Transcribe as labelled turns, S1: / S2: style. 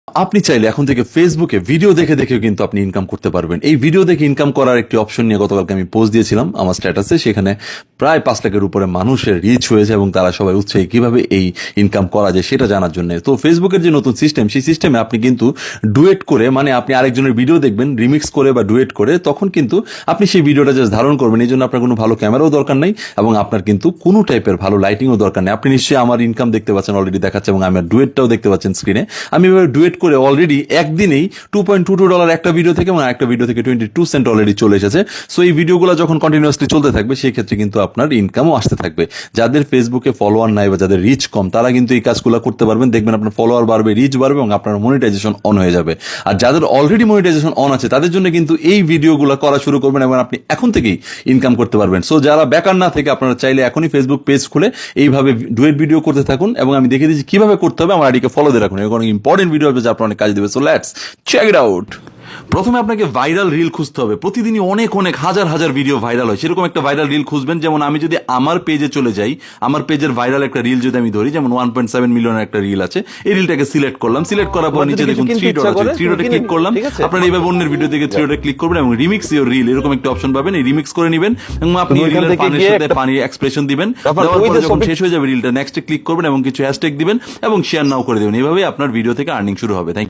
S1: আপনি চাইলে এখন থেকে ফেসবুকে ভিডিও দেখে দেখেও কিন্তু আপনি ইনকাম করতে পারবেন। এই ভিডিও দেখে ইনকাম করার একটি অপশন নিয়ে গতকালকে আমি পোস্ট দিয়েছিলাম আমার স্ট্যাটাসে। সেখানে প্রায় 5 লাখের উপরে মানুষের রিচ হয়েছে এবং তারা সবাই উৎসাহী কিভাবে এই ইনকাম করা যায় সেটা জানার জন্য। তো ফেসবুকের যে নতুন সিস্টেম, সেই সিস্টেমে আপনি কিন্তু ডুয়েট করে, মানে আপনি আরেকজনের ভিডিও দেখবেন রিমিক্স করে বা ডুয়েট করে, তখন কিন্তু আপনি সেই ভিডিওটা জাস্ট ধারণ করবেন। এই জন্য আপনার কোনো ভালো ক্যামেরাও দরকার নেই এবং আপনার কিন্তু কোনো টাইপের ভালো লাইটিংও দরকার নেই। আপনি নিশ্চয়ই আমার ইনকাম দেখতে পাচ্ছেন, অলরেডি দেখাচ্ছে, এবং আমার ডুয়েটটাও দেখতে পাচ্ছেন স্ক্রিনে। আমি এবার ডুয়েট করে অলরেডি একদিনেই $2.22 একটা ভিডিও থেকে এবং একটা ভিডিও থেকে 22 সেন্ট অলরেডি চলে এসেছে। সো এই ভিডিওগুলো যখন কন্টিনিউয়াসলি চলতে থাকবে সেই ক্ষেত্রে কিন্তু আপনার ইনকামও আসতে থাকবে। যাদের ফেসবুকে ফলোয়ার নাই বা যাদের রিচ কম, তারা কিন্তু এই কাজগুলো করতে পারবেন। দেখবেন আপনার ফলোয়ার বাড়বে, রিচ বাড়বে এবং আপনার মনিটাইজেশন অন হয়ে যাবে। আর যাদের অলরেডি মনিটাইজেশন অন আছে তাদের জন্য কিন্তু এই ভিডিওগুলো করা শুরু করবেন এবং আপনি এখন থেকেই ইনকাম করতে পারবেন। সো যারা বেকার না থেকে আপনারা চাইলে এখনই ফেসবুক পেজ খুলে এইভাবে ডুয়েট ভিডিও করতে থাকুন এবং আমি দেখিয়ে দিচ্ছি কিভাবে করতে হবে। আমার আইডিকে ফলো দিয়ে রাখুন, এরকম ইম্পর্টেন্ট ভিডিও হবে যা আপনার অনেক কাজ দেবে। So let's check it out. প্রথমে আপনাকে ভাইরাল রিল খুঁজতে হবে। প্রতিদিনই অনেক অনেক হাজার হাজার ভিডিও ভাইরাল হয়, সেরকম একটা ভাইরাল রিল খুঁজবেন। যেমন আমি যদি আমার পেজে চলে যাই, আমার পেজের ভাইরাল একটা রিল যদি আমি ধরি, যেমন 1.7 মিলিয়নের একটা রিল আছে, এই রিলটাকে সিলেক্ট করলাম। সিলেক্ট করার পর নিচে দেখুন 3 ডট আছে, 3 ডটে ক্লিক করলাম। আপনারা এইভাবে অন্যের ভিডিও থেকে 3 ডটে ক্লিক করবেন এবং রিমিক্স ইওর রিল এরকম একটা অপশন পাবেন। এই রিমিক্স করে নেবেন এবং আপনি রিলের পানির সাথে পানি এক্সপ্রেশন দিবেন। দেওয়ার পর যখন শেষ হয়ে যাবে রিলটা, নেক্সটে ক্লিক করবেন এবং কিছু হ্যাশট্যাগ দিবেন এবং শেয়ার নাও করে দেবেন। এইভাবে আপনার ভিডিও থেকে আর্নিং শুরু হবে। Thank you.